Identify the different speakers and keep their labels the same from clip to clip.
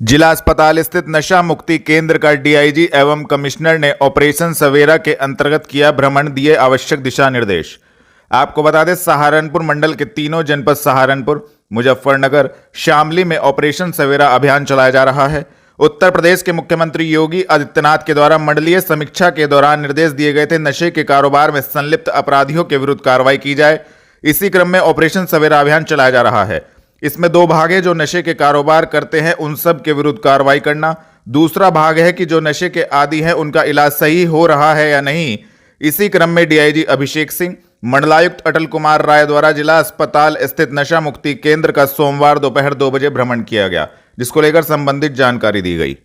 Speaker 1: जिला अस्पताल स्थित नशा मुक्ति केंद्र का डीआईजी एवं कमिश्नर ने ऑपरेशन सवेरा के अंतर्गत किया भ्रमण, दिए आवश्यक दिशा निर्देश। आपको बता दें, सहारनपुर मंडल के तीनों जनपद सहारनपुर, मुजफ्फरनगर, शामली में ऑपरेशन सवेरा अभियान चलाया जा रहा है। उत्तर प्रदेश के मुख्यमंत्री योगी आदित्यनाथ के द्वारा मंडलीय समीक्षा के दौरान निर्देश दिए गए थे, नशे के कारोबार में संलिप्त अपराधियों के विरुद्ध कार्रवाई की जाए। इसी क्रम में ऑपरेशन सवेरा अभियान चलाया जा रहा है। इसमें दो भाग है, जो नशे के कारोबार करते हैं उन सब के विरुद्ध कार्रवाई करना। दूसरा भाग है कि जो नशे के आदी हैं उनका इलाज सही हो रहा है या नहीं। इसी क्रम में डीआईजी अभिषेक सिंह, मंडलायुक्त अटल कुमार राय द्वारा जिला अस्पताल स्थित नशा मुक्ति केंद्र का सोमवार दोपहर 2 बजे भ्रमण किया गया, जिसको लेकर संबंधित जानकारी दी गई।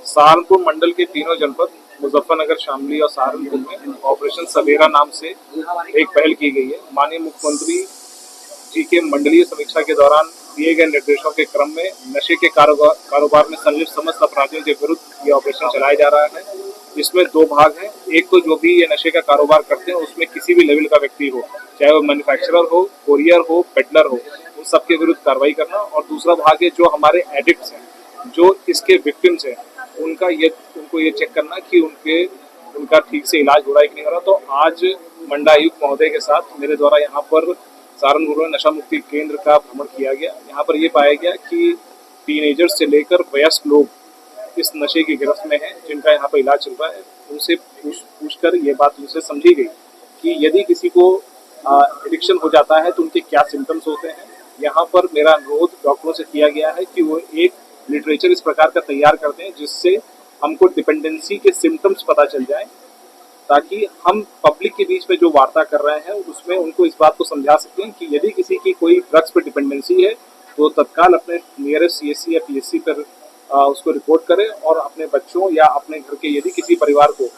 Speaker 2: सहारनपुर मंडल के तीनों जनपद मुजफ्फरनगर, शामली और सहारनपुर में ऑपरेशन सवेरा नाम से एक पहल की गई है। माननीय मुख्यमंत्री जी के मंडलीय समीक्षा के दौरान दिए गए निर्देशों के क्रम में नशे के कारोबार में संलिप्त समस्त अपराधियों के विरुद्ध ये ऑपरेशन चलाया जा रहा है। इसमें दो भाग हैं। एक तो जो भी ये नशे का कारोबार करते हैं उसमें किसी भी लेवल का व्यक्ति हो, चाहे वो मैन्युफैक्चरर हो, कोरियर हो, पेडलर हो, उन सबके विरुद्ध कार्रवाई करना। और दूसरा भाग है जो हमारे एडिक्ट्स हैं, जो इसके विक्टिम्स हैं, उनको ये चेक करना कि उनका ठीक से इलाज हो रहा है कि नहीं हो रहा। तो आज मंडलायुक्त महोदय के साथ मेरे द्वारा यहाँ पर सहारनपुर में नशा मुक्ति केंद्र का भ्रमण किया गया। यहाँ पर ये पाया गया कि टीनेजर्स से लेकर वयस्क लोग इस नशे की गिरफ्त में हैं, जिनका यहाँ पर इलाज चल रहा है। उनसे पूछकर ये बात उनसे समझी गई कि यदि किसी को एडिक्शन हो जाता है तो उनके क्या सिम्टम्स होते हैं। यहाँ पर मेरा अनुरोध डॉक्टरों से किया गया है कि वो एक लिटरेचर इस प्रकार का तैयार करते हैं जिससे हमको डिपेंडेंसी के सिम्टम्स पता चल जाए, ताकि हम पब्लिक के बीच में जो वार्ता कर रहे हैं उसमें उनको इस बात को समझा सकते हैं कि यदि किसी की कोई ड्रग्स पर डिपेंडेंसी है तो तत्काल अपने नियरेस्ट सीएससी या पीएचसी पर उसको रिपोर्ट करें और अपने बच्चों या अपने घर के यदि किसी परिवार को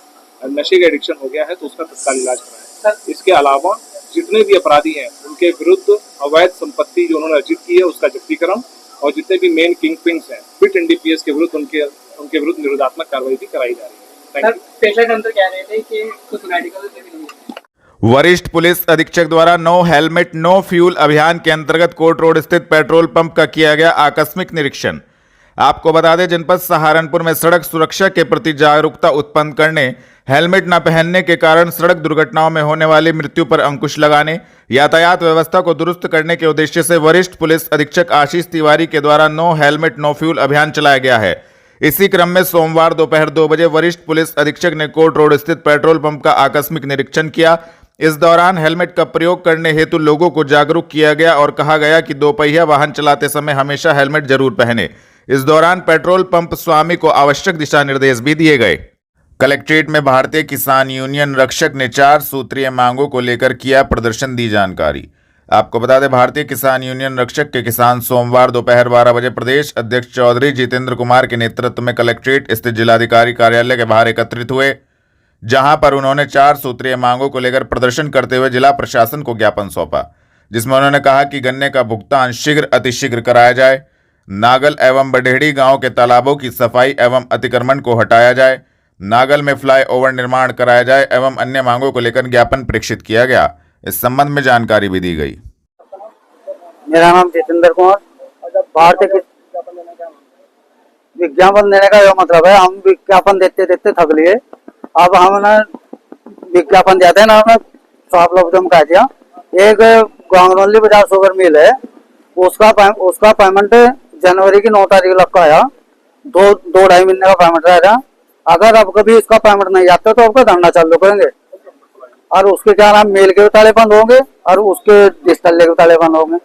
Speaker 2: नशे का एडिक्शन हो गया है तो उसका तत्काल इलाज कराएं। इसके अलावा जितने भी अपराधी हैं उनके विरुद्ध अवैध संपत्ति जो उन्होंने अर्जित की है उसका जब्तीकरण, और जितने भी मेन किंग पिंग्स हैं फिट एनडीपीएस के विरुद्ध उनके विरुद्ध निरोधात्मक कार्रवाई भी कराई जा रही है।
Speaker 3: पेशेंट अंदर कह रहे थे कि कुछ मेडिकल।
Speaker 1: वरिष्ठ पुलिस अधीक्षक द्वारा नो हेलमेट नो फ्यूल अभियान के अंतर्गत कोर्ट रोड स्थित पेट्रोल पंप का किया गया आकस्मिक निरीक्षण। आपको बता दें, जनपद सहारनपुर में सड़क सुरक्षा के प्रति जागरूकता उत्पन्न करने, हेलमेट न पहनने के कारण सड़क दुर्घटनाओं में होने वाली मृत्यु पर अंकुश लगाने, यातायात व्यवस्था को दुरुस्त करने के उद्देश्य से वरिष्ठ पुलिस अधीक्षक आशीष तिवारी के द्वारा नो हेलमेट नो फ्यूल अभियान चलाया गया है। इसी क्रम में सोमवार दोपहर 2 बजे वरिष्ठ पुलिस अधीक्षक ने कोर्ट रोड स्थित पेट्रोल पंप का आकस्मिक निरीक्षण किया। इस दौरान हेलमेट का प्रयोग करने हेतु लोगों को जागरूक किया गया और कहा गया कि दोपहिया वाहन चलाते समय हमेशा हेलमेट जरूर पहने। इस दौरान पेट्रोल पंप स्वामी को आवश्यक दिशा निर्देश भी दिए गए। कलेक्ट्रेट में भारतीय किसान यूनियन रक्षक ने 4 सूत्रीय मांगों को लेकर किया प्रदर्शन, दी जानकारी। आपको बता दें, भारतीय किसान यूनियन रक्षक के किसान सोमवार दोपहर 12 बजे प्रदेश अध्यक्ष चौधरी जितेंद्र कुमार के नेतृत्व में कलेक्ट्रेट स्थित जिलाधिकारी कार्यालय के बाहर एकत्रित हुए, जहां पर उन्होंने 4 सूत्रीय मांगों को लेकर प्रदर्शन करते हुए जिला प्रशासन को ज्ञापन सौंपा, जिसमें उन्होंने कहा कि गन्ने का भुगतान शीघ्र अतिशीघ्र कराया जाए, नागल एवं बडेहड़ी गांव के तालाबों की सफाई एवं अतिक्रमण को हटाया जाए, नागल में फ्लाई ओवर निर्माण कराया जाए एवं अन्य मांगों को लेकर ज्ञापन प्रेषित किया गया। इस संबंध में जानकारी भी दी गई।
Speaker 4: मेरा नाम जितेंद्र कुमार। भारतीय विज्ञापन देने का यह मतलब है, हम विज्ञापन देते देते थक लिए। अब हमने विज्ञापन दिया था ना, हमने साफ लफ्जों में कह दिया। एक गांगरौली बाजार शुगर मिल है, उसका पेमेंट जनवरी की 9 तारीख लग का आया। 2-2.5 महीने का पेमेंट रहेगा। अगर अब कभी इसका पेमेंट नहीं आता तो आपका धरना चालू करेंगे, और उसके क्या नाम मेल के भी ताले बंद होंगे और उसके डिजिटल के ताले बंद होंगे।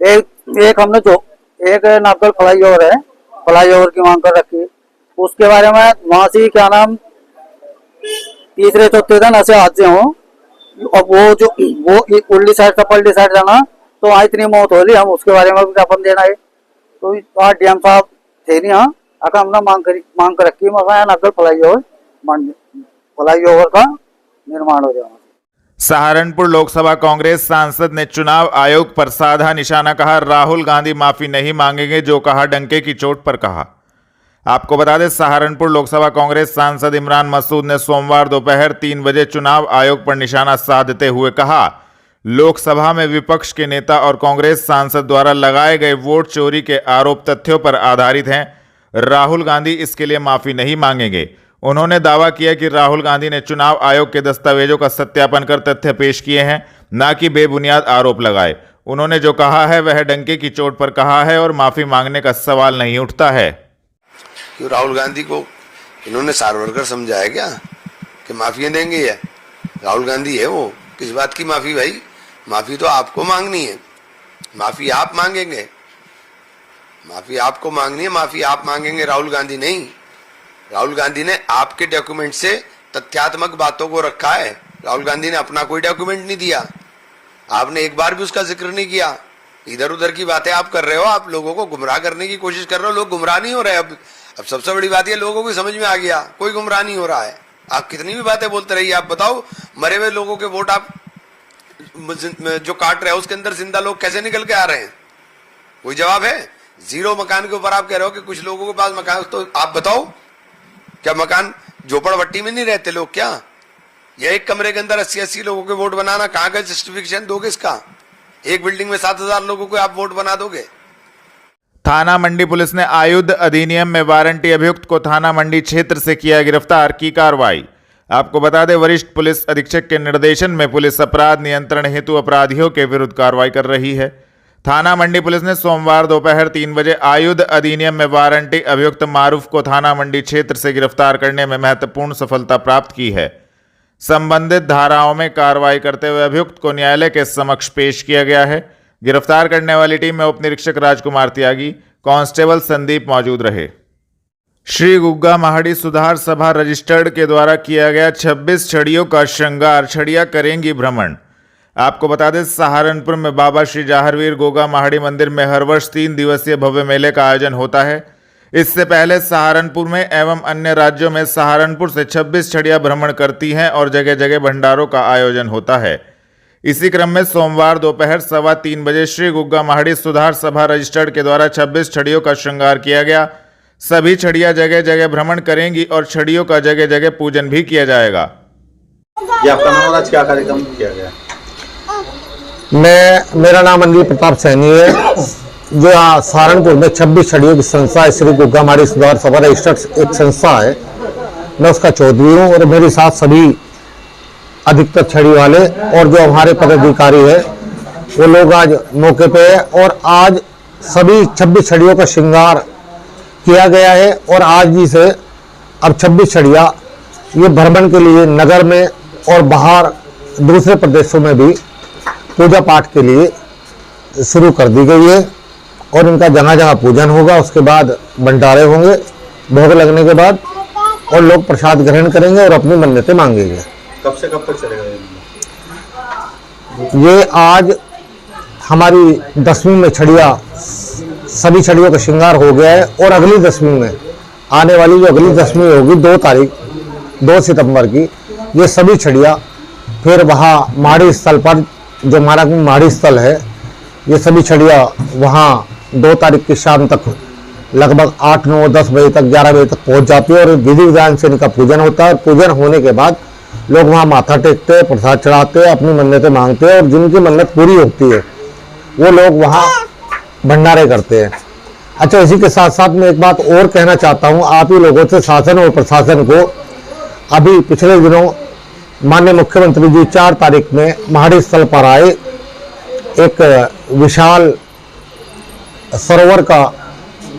Speaker 4: एक हमने जो एक नागल फ्लाईओवर है, फ्लाईओवर की मांग कर रखी, उसके बारे में वहां से क्या नाम तीसरे चौथे दिन ऐसे हादसे हों, और वो उल्ली साइड से पल्ली साइड जाना तो वहाँ इतनी मौत हो रही, हम उसके बारे में विज्ञापन देना है। तो डीएम साहब थे नहीं, हाँ अगर हमने मांग कर रखी नगल फ्लाईओवर का निर्माण हो जाए।
Speaker 1: सहारनपुर लोकसभा कांग्रेस सांसद ने चुनाव आयोग पर साधा निशाना, कहा राहुल गांधी माफी नहीं मांगेंगे, जो कहा डंके की चोट पर कहा। आपको बता दें, सहारनपुर लोकसभा कांग्रेस सांसद इमरान मसूद ने सोमवार दोपहर 3 बजे चुनाव आयोग पर निशाना साधते हुए कहा, लोकसभा में विपक्ष के नेता और कांग्रेस सांसद द्वारा लगाए गए वोट चोरी के आरोप तथ्यों पर आधारित हैं। राहुल गांधी इसके लिए माफी नहीं मांगेंगे। उन्होंने दावा किया कि राहुल गांधी ने चुनाव आयोग के दस्तावेजों का सत्यापन कर तथ्य पेश किए हैं, न कि बेबुनियाद आरोप लगाए। उन्होंने जो कहा है वह डंके की चोट पर कहा है और माफी मांगने का सवाल नहीं उठता है।
Speaker 5: क्यों राहुल गांधी को इन्होंने सारवरकर समझाया क्या कि माफिया देंगे? ये राहुल गांधी है वो, किस बात की माफी भाई? माफी तो आपको मांगनी है, माफी आप मांगेंगे, माफी आपको मांगनी है, माफी आप मांगेंगे, राहुल गांधी नहीं। राहुल गांधी ने आपके डॉक्यूमेंट से तथ्यात्मक बातों को रखा है। राहुल गांधी ने अपना कोई डॉक्यूमेंट नहीं दिया, आपने एक बार भी उसका जिक्र नहीं किया। इधर उधर की बातें आप कर रहे हो, आप लोगों को गुमराह करने की कोशिश कर रहे हो। लोग गुमराह नहीं हो रहे। अब सबसे बड़ी बात ये, लोगों को समझ में आ गया कोई गुमराह नहीं हो रहा है। आप कितनी भी बातें बोलते रहिए। आप बताओ, मरे हुए लोगों के वोट आप जो काट रहे हो उसके अंदर जिंदा लोग कैसे निकल के आ रहे हैं? कोई जवाब है? जीरो मकान के ऊपर आप कह रहे हो कि कुछ लोगों के पास मकान, तो आप बताओ क्या मकान झोपड़पट्टी में नहीं रहते लोग क्या? या एक कमरे के अंदर 80-80 लोगों के वोट बनाना, कहां का जस्टिफिकेशन दोगे इसका? एक बिल्डिंग में 7,000 लोगों को आप वोट बना दोगे?
Speaker 1: थाना मंडी पुलिस ने आयुध अधिनियम में वारंटी अभियुक्त को थाना मंडी क्षेत्र से किया गिरफ्तार की कार्रवाई। आपको बता दें, वरिष्ठ पुलिस अधीक्षक के निर्देशन में पुलिस अपराध नियंत्रण हेतु अपराधियों के विरुद्ध कार्रवाई कर रही है। थाना मंडी पुलिस ने सोमवार दोपहर 3 बजे आयुध अधिनियम में वारंटी अभियुक्त मारूफ को थाना मंडी क्षेत्र से गिरफ्तार करने में महत्वपूर्ण सफलता प्राप्त की है। संबंधित धाराओं में कार्रवाई करते हुए अभियुक्त को न्यायालय के समक्ष पेश किया गया है। गिरफ्तार करने वाली टीम में उप निरीक्षक राजकुमार त्यागी, कांस्टेबल संदीप मौजूद रहे। श्री गुग्गा महाड़ी सुधार सभा रजिस्टर्ड के द्वारा किया गया 26 छड़ियों का श्रृंगार, छड़ियां करेंगी भ्रमण। आपको बता दें, सहारनपुर में बाबा श्री जाहरवीर गोगा महाड़ी मंदिर में हर वर्ष 3 दिवसीय भव्य मेले का आयोजन होता है। इससे पहले सहारनपुर में एवं अन्य राज्यों में सहारनपुर से 26 छड़ियां भ्रमण करती हैं और जगह जगह भंडारों का आयोजन होता है। इसी क्रम में सोमवार दोपहर 3:15 बजे श्री गुग्गा महाड़ी सुधार सभा रजिस्टर्ड के द्वारा 26 छड़ियों का श्रृंगार किया गया। सभी छड़ियां जगह जगह भ्रमण करेंगी और छड़ियों का जगह जगह पूजन भी किया जाएगा।
Speaker 6: ये आपका नाम, आज क्या कार्यक्रम किया गया?
Speaker 7: मेरा नाम अनिल प्रताप सैनी है। जो यहाँ सहारनपुर में 26 छड़ियों की संस्था है, श्री गुग्गा महाड़ी सुधार सभा रजिस्टर्ड एक संस्था है। मैं उसका चौधरी हूँ और मेरे साथ सभी अधिकतर छड़ी वाले और जो हमारे पदाधिकारी है वो लोग आज मौके पे है। और आज सभी 26 छड़ियों का श्रृंगार किया गया है और आज ही से अब 26 छड़ियाँ ये भ्रमण के लिए नगर में और बाहर दूसरे प्रदेशों में भी पूजा पाठ के लिए शुरू कर दी गई है और इनका जगह जगह पूजन होगा। उसके बाद भंडारे होंगे भोग लगने के बाद और लोग प्रसाद ग्रहण करेंगे और अपनी मन्नतें मांगेंगे।
Speaker 6: कब से कब तक चलेगा
Speaker 7: ये? आज हमारी 10वीं में छड़ियाँ, सभी छड़ियों का श्रृंगार हो गया है और अगली 10वीं में आने वाली जो अगली 10वीं होगी 2 सितंबर की, ये सभी छड़ियाँ फिर वहाँ महाड़ी स्थल पर, जो हमारा महाड़ी स्थल है, ये सभी छड़ियाँ वहाँ 2 तारीख की शाम तक लगभग 8, 9, 10 बजे तक, 11 बजे तक पहुँच जाती है और विधि विधान से इनका पूजन होता है। पूजन होने के बाद लोग वहाँ माथा टेकते हैं, प्रसाद चढ़ाते हैं, अपनी मन्नतें मांगते हैं और जिनकी मन्नत पूरी होती है वो लोग वहाँ भंडारे करते हैं। अच्छा, इसी के साथ साथ मैं एक बात और कहना चाहता हूँ आप ही लोगों से, शासन और प्रशासन को। अभी पिछले दिनों माननीय मुख्यमंत्री जी 4 तारीख में महाड़ी स्थल पर आए, एक विशाल सरोवर का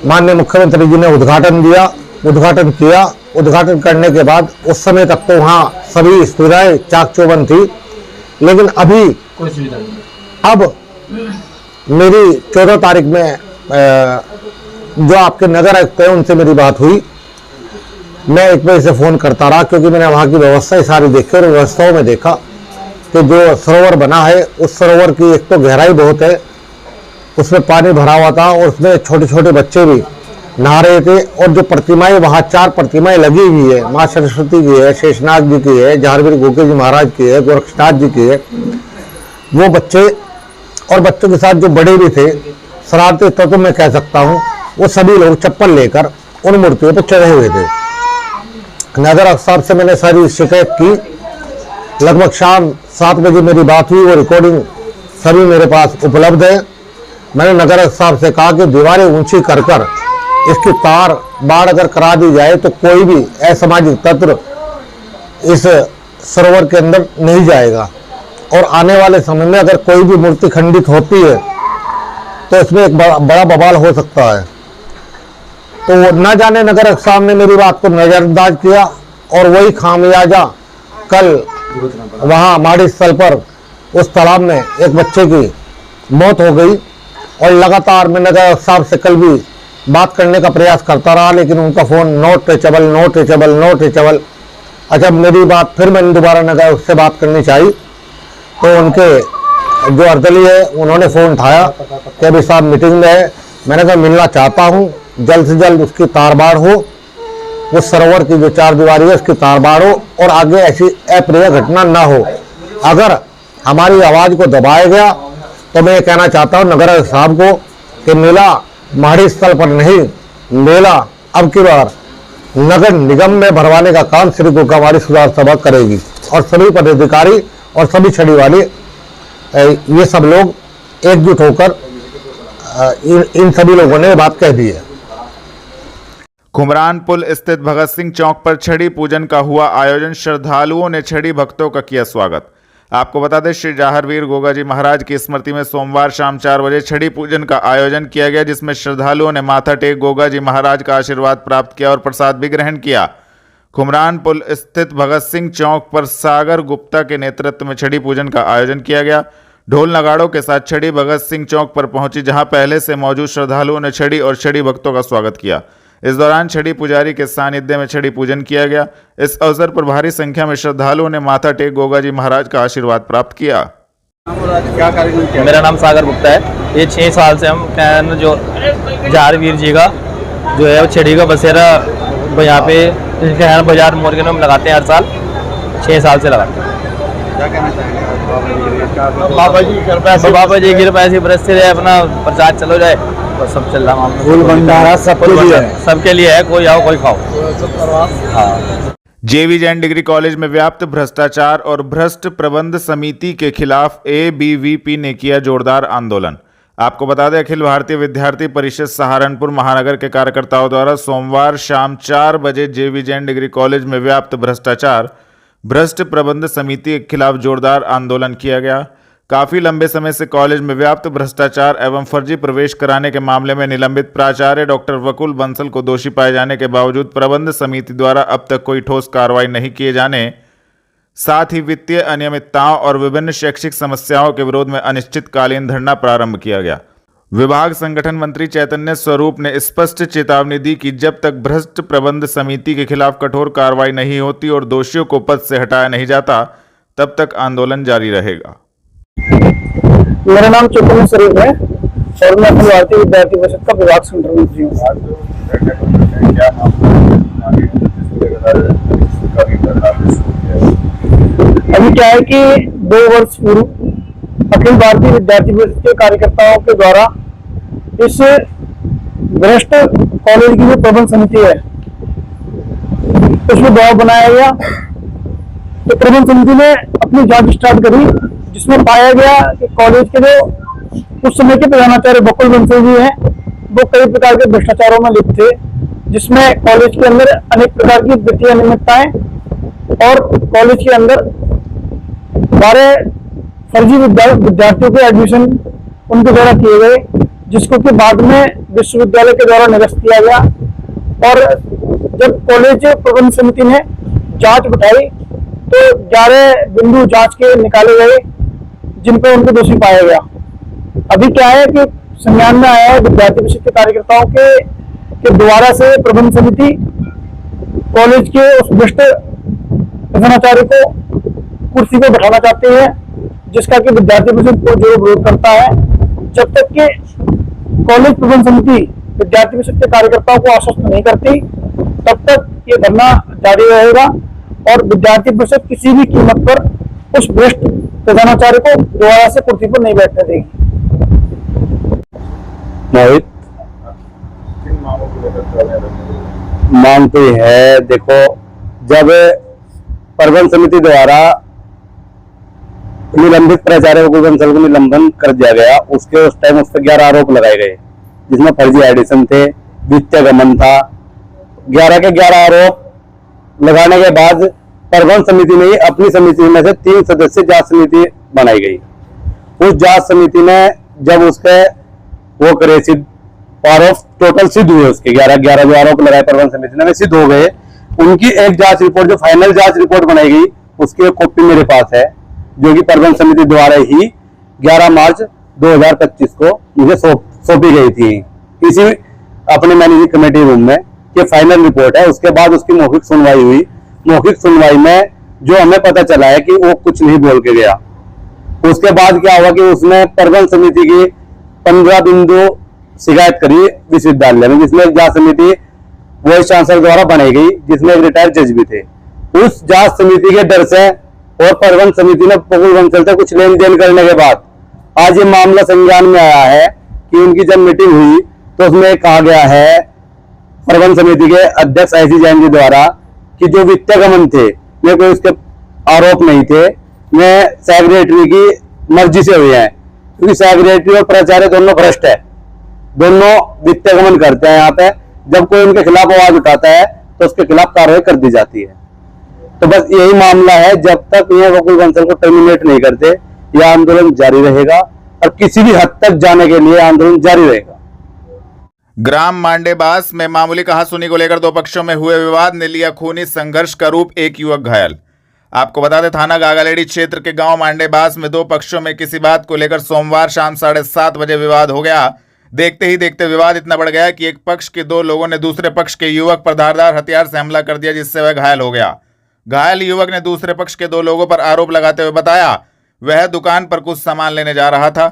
Speaker 7: माननीय मुख्यमंत्री जी ने उद्घाटन किया। उद्घाटन करने के बाद उस समय तक तो वहाँ सभी सुविधाएं चाक चौबंद थी, लेकिन अभी अब मेरी 14 तारीख में जो आपके नगर आयुक्त हैं उनसे मेरी बात हुई। मैं 1 बजे से फ़ोन करता रहा क्योंकि मैंने वहाँ की व्यवस्थाएं सारी देखी और व्यवस्थाओं में देखा कि जो सरोवर बना है उस सरोवर की एक तो गहराई बहुत है, उसमें पानी भरा हुआ था और उसमें छोटे छोटे बच्चे भी नहा रहे थे। और जो प्रतिमाएं वहाँ 4 प्रतिमाएं लगी हुई है, माँ सरस्वती की है, शेषनाग जी की है, जाहरवीर गोगे जी महाराज की है, गोरक्षनाथ जी की है, वो बच्चे और बच्चों के साथ जो बड़े भी थे, शरारती तत्व मैं कह सकता हूँ, वो सभी लोग चप्पल लेकर उन मूर्तियों पर चढ़े हुए थे। नगर साहब से मैंने सारी शिकायत की। लगभग शाम 7 बजे मेरी बात हुई, वो रिकॉर्डिंग सभी मेरे पास उपलब्ध है। मैंने नगर साहब से कहा कि दीवारें ऊंची कर कर इसकी तार बाढ़ अगर करा दी जाए तो कोई भी असामाजिक तत्व इस सरोवर के अंदर नहीं जाएगा, और आने वाले समय में अगर कोई भी मूर्ति खंडित होती है तो इसमें एक बड़ा बवाल हो सकता है। तो न जाने नगर साहब ने मेरी बात को नजरअंदाज किया और वही खामियाजा कल वहाँ माड़ी स्थल पर उस तालाब में एक बच्चे की मौत हो गई। और लगातार मैं नगर साहब से कल भी बात करने का प्रयास करता रहा, लेकिन उनका फ़ोन नॉट रीचेबल। अच्छा, मेरी बात फिर मैंने दोबारा नगर उससे बात करनी चाहिए तो उनके जो अर्दली है उन्होंने फ़ोन उठाया कि अभी साहब मीटिंग में है। मैंने कहा मिलना चाहता हूँ, जल्द से जल्द उसकी तारबाड़ हो, उस सरोवर की जो चार दीवारी है उसकी तारबाड़ हो और आगे ऐसी अप्रिय घटना ना हो। अगर हमारी आवाज़ को दबाया गया तो मैं ये कहना चाहता हूँ नगर साहब को कि मेला माड़ी स्थल पर नहीं, मेला अब की बार नगर निगम में भरवाने का काम श्री गोगावाड़ी सुधार सभा करेगी और सभी पदाधिकारी और सभी छड़ी वाले ये सब लोग एकजुट होकर इन सभी लोगों ने बात कह दी है।
Speaker 1: कुमरान पुल स्थित भगत सिंह चौक पर छड़ी पूजन का हुआ आयोजन। श्रद्धालुओं ने छड़ी भक्तों का किया स्वागत। आपको बता दें, श्री जाहरवीर गोगाजी महाराज की स्मृति में सोमवार शाम 4 बजे छड़ी पूजन का आयोजन किया गया, जिसमें श्रद्धालुओं ने माथा टेक गोगाजी महाराज का आशीर्वाद प्राप्त किया और प्रसाद भी ग्रहण किया। कुमरान पुल स्थित भगत सिंह चौक पर सागर गुप्ता के नेतृत्व में छड़ी पूजन का आयोजन किया गया। ढोल नगाड़ों के साथ छड़ी भगत सिंह चौक पर पहुंची, जहां पहले से मौजूद श्रद्धालुओं ने छड़ी और छड़ी भक्तों का स्वागत किया। इस दौरान छड़ी पुजारी के सानिध्य में छड़ी पूजन किया गया। इस अवसर पर भारी संख्या में श्रद्धालुओं ने माथा टेक गोगाजी महाराज का आशीर्वाद प्राप्त किया।
Speaker 6: क्या कार्यक्रम किया?
Speaker 8: मेरा नाम सागर गुप्ता है। ये 6 साल से हम कैन जो जाहरवीर जी का जो है छड़ी का बसेरा यहाँ पे कैन बाजार मोड़ के हम लगाते हैं हर साल, 6 साल से लगाते हैं।
Speaker 6: क्या कहना चाहेंगे?
Speaker 8: बाबा जी की कृपा ऐसी बरसती रहे, अपना प्रचार चलो जाए, बस सब चल रहा है।
Speaker 7: फूल भंडारा
Speaker 8: सबके लिए है, कोई आओ कोई खाओ। हाँ।
Speaker 1: जेवी जैन डिग्री कॉलेज में व्याप्त भ्रष्टाचार और भ्रष्ट प्रबंध समिति के खिलाफ ABVP ने किया जोरदार आंदोलन। आपको बता दें, अखिल भारतीय विद्यार्थी परिषद सहारनपुर महानगर के कार्यकर्ताओं द्वारा सोमवार शाम 4 बजे जेवी जैन डिग्री कॉलेज में व्याप्त भ्रष्टाचार भ्रष्ट प्रबंध समिति के खिलाफ जोरदार आंदोलन किया गया। काफी लंबे समय से कॉलेज में व्याप्त भ्रष्टाचार एवं फर्जी प्रवेश कराने के मामले में निलंबित प्राचार्य डॉक्टर वकुल बंसल को दोषी पाए जाने के बावजूद प्रबंध समिति द्वारा अब तक कोई ठोस कार्रवाई नहीं किए जाने, साथ ही वित्तीय अनियमितताओं और विभिन्न शैक्षिक समस्याओं के विरोध में अनिश्चितकालीन धरना प्रारंभ किया गया। विभाग संगठन मंत्री चैतन्य स्वरूप ने स्पष्ट चेतावनी दी कि जब तक भ्रष्ट प्रबंध समिति के खिलाफ कठोर कार्रवाई नहीं होती और दोषियों को पद से हटाया नहीं जाता, तब तक आंदोलन जारी रहेगा।
Speaker 9: मेरा नाम चैतन्य स्वरूप है और मैं अखिल भारतीय विद्यार्थी परिषद का विभाग संगठन मंत्री हूँ। अभी क्या है कि 2 वर्ष पूर्व अखिल भारतीय विद्यार्थी परिषद के कार्यकर्ताओं के द्वारा इस भ्रष्ट कॉलेज की जो प्रबंध समिति है उसमें दबाव बनाया गया। तो प्रबंध समिति ने अपनी जांच स्टार्ट करी, जिसमें पाया गया कि कॉलेज के जो उस समय के प्रधानाचार्य बकुल बंसल जी हैं वो कई प्रकार के भ्रष्टाचारों में लिप्त थे, जिसमें कॉलेज के अंदर अनेक प्रकार की वित्तीय अनियमितताएं और कॉलेज के अंदर 12 फर्जी विद्यार्थियों के एडमिशन उनके द्वारा किए गए, जिसको कि बाद में विश्वविद्यालय के द्वारा निरस्त किया गया। और जब कॉलेज प्रबंध समिति ने जांच बिठाई तो 11 बिंदु जांच के निकाले गए, जिन पर उनको दोषी पाया गया। अभी क्या है कि संज्ञान में आया है विद्यार्थी परिषद के कार्यकर्ताओं के द्वारा से प्रबंध समिति कॉलेज के उस भ्रष्ट प्रधानाचार्य को कुर्सी पर बैठाना चाहते हैं, जिसका कि विद्यार्थी परिषद को जो विरोध करता है। जब तक कि कॉलेज प्रबंध समिति विद्यार्थी परिषद के कार्यकर्ताओं को आश्वस्त नहीं करती, तब तक ये धरना जारी रहेगा और विद्यार्थी परिषद किसी भी कीमत पर उस भ्रष्ट प्रधानाचार्य को दोबारा से कुर्सी पर नहीं बैठने देगी।
Speaker 10: मोहित, मांग तो है, देखो, जब प्रबंध समिति द्वारा निलंबित प्राचार्य गोकुल बंसल को निलंबन कर दिया गया। उसके उस टाइम उस पर 11 आरोप लगाए गए, जिसमें फर्जी एडिशन थे, वित्तीय गमन था। 11 के 11 आरोप लगाने के बाद प्रबंध समिति ने अपनी समिति में से 3 सदस्य जांच समिति बनाई गई। उस जांच समिति ने जब उसके वो करे आरोप टोटल सिद्ध हुए, उसके 11 जो आरोप लगाए प्रबंध समिति ने वे सिद्ध हो गए। उनकी एक जांच रिपोर्ट, जो फाइनल जांच रिपोर्ट बनाई गई, उसकी एक कॉपी मेरे पास है, जो कि प्रबंध समिति द्वारा ही 11 मार्च 2025 को मुझे सौंपी गई थी इसी अपने मैनेजिंग कमेटी रूम में। ये फाइनल रिपोर्ट है। उसके बाद उसकी मौखिक सुनवाई हुई। मौखिक सुनवाई में जो हमें पता चला है कि वो कुछ नहीं बोल के गया। उसके बाद क्या हुआ कि उसने प्रबंध समिति की 15 बिंदु शिकायत करी विश्वविद्यालय में, जिसमें एक जांच समिति वाइस चांसलर द्वारा बनाई गई, जिसमें एक रिटायर्ड जज भी थे। उस जांच समिति के डर से और प्रबंध समिति ने गोकुल बंसल से कुछ लेन देन करने के बाद आज ये मामला संज्ञान में आया है कि उनकी जब मीटिंग हुई तो उसमें कहा गया है प्रबंध समिति के अध्यक्ष IC जैन जी द्वारा कि जो वित्तीय गमन थे वे कोई उसके आरोप नहीं थे, वे सेक्रेटरी की मर्जी से हुए हैं, क्योंकि सेक्रेटरी और प्राचार्य दोनों भ्रष्ट है, दोनों वित्तीय गमन करते हैं। यहाँ पे जब कोई उनके खिलाफ आवाज उठाता है तो उसके खिलाफ कार्रवाई कर दी जाती है। तो बस यही मामला है, जब तक ये गोकुल बंसल को टर्मिनेट नहीं करते यह आंदोलन जारी रहेगा और किसी भी हद तक जाने के लिए आंदोलन जारी रहेगा।
Speaker 1: ग्राम मांडेबास में मामूली कहासुनी को लेकर 2 पक्षों में हुए विवाद ने लिया खूनी संघर्ष का रूप, एक युवक घायल। आपको बता दें, थाना गागालेडी क्षेत्र के गांव मांडेबास में 2 पक्षों में किसी बात को लेकर सोमवार शाम 7:30 बजे विवाद हो गया। देखते ही देखते विवाद इतना बढ़ गया कि एक पक्ष के 2 लोगों ने दूसरे पक्ष के युवक पर धारदार हथियार से हमला कर दिया, जिससे वह घायल हो गया। घायल युवक ने दूसरे पक्ष के 2 लोगों पर आरोप लगाते हुए बताया वह दुकान पर कुछ सामान लेने जा रहा था।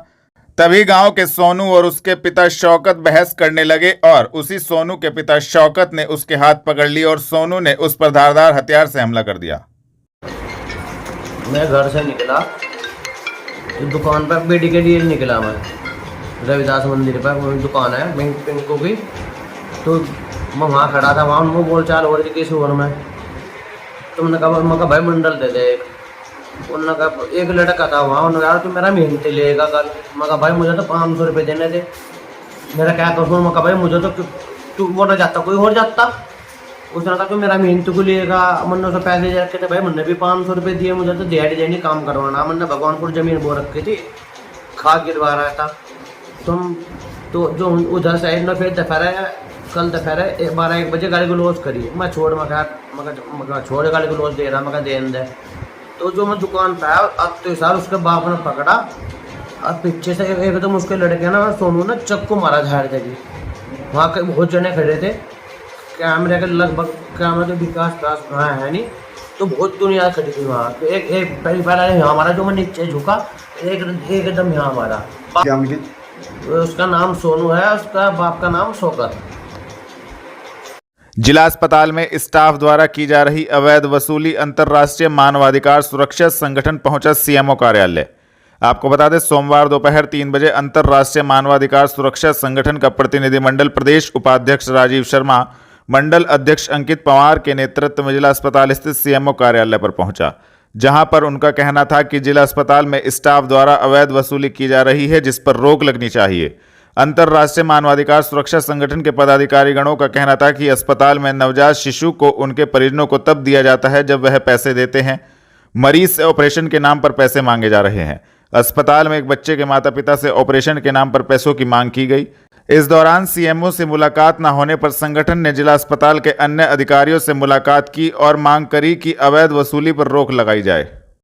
Speaker 1: तभी गांव के सोनू और उसके पिता शौकत बहस करने लगे और उसी सोनू के पिता शौकत ने उसके हाथ पकड़ लिए और सोनू ने उस पर धारदार हथियार से हमला कर दिया।
Speaker 11: मैं घर से निकला तो दुकान पर बेटी के लिए निकला। मैं रविदास मंदिर पर मेरी दुकान है पिंको की, तो मैं वहाँ खड़ा था। वहाँ मुँह बोल चाल हो रही थी किस ओवर में, तो मैंने कहा भाई मंडल दे दे। उन्होंने कहा एक लड़का था वहाँ, उन्होंने कहा तू मेरा मेहनती लेगा कल। मैं कहा भाई मुझे तो 500 रुपये देने थे। मेरा क्या कसूर? मैं कहा भाई मुझे तो तू वो ना जाता कोई और जाता। उसने कहा तू मेरा मेहनत को लेगा। मैंने उसे पैसे दे रखे थे भाई, मैंने भी 500 रुपये दिए, मुझे तो दिहाड़ी देनी काम करवाना। मैंने भगवानपुर जमीन बो रखी थी, खाद गिरवा रहा था। तुम तो जो उधर साइड में फिर दोपहर कल दोपहर 12-1 बजे गाड़ी को लॉस करी। मैं छोड़ मैं छोड़ गाड़ी को लॉस दे रहा, मैं देन दे। तो जो मैं दुकान पे आया अब तो साल उसके बाप ने पकड़ा और पीछे से एकदम उसके लड़के ना सोनू ने चक्कू मारा झाड़ देगी। वहाँ के बहुत जने खड़े थे, कैमरे के लगभग कैमरे के विकास पास वहाँ है नहीं, तो बहुत दुनिया खड़ी थी वहाँ। तो एक पहले यहाँ मारा, जो मैं नीचे झुका एकदम यहाँ मारा। उसका नाम सोनू है, उसका बाप का नाम शौकत।
Speaker 1: जिला अस्पताल में स्टाफ द्वारा की जा रही अवैध वसूली अंतर्राष्ट्रीय मानवाधिकार सुरक्षा संगठन पहुंचा CMO कार्यालय। आपको बता दें, सोमवार दोपहर 3 बजे अंतर्राष्ट्रीय मानवाधिकार सुरक्षा संगठन का प्रतिनिधिमंडल प्रदेश उपाध्यक्ष राजीव शर्मा, मंडल अध्यक्ष अंकित पवार के नेतृत्व में जिला अस्पताल स्थित CMO कार्यालय पर पहुंचा, जहां पर उनका कहना था कि जिला अस्पताल में स्टाफ द्वारा अवैध वसूली की जा रही है, जिस पर रोक लगनी चाहिए। अंतर्राष्ट्रीय मानवाधिकार सुरक्षा संगठन के पदाधिकारी गणों का कहना था कि अस्पताल में नवजात शिशु को उनके परिजनों को तब दिया जाता है जब वह पैसे देते हैं। मरीज से ऑपरेशन के नाम पर पैसे मांगे जा रहे हैं। अस्पताल में एक बच्चे के माता पिता से ऑपरेशन के नाम पर पैसों की मांग की गई। इस दौरान CMO से मुलाकात न होने पर संगठन ने जिला अस्पताल के अन्य अधिकारियों से मुलाकात की और मांग करी कि अवैध वसूली पर रोक लगाई जाए।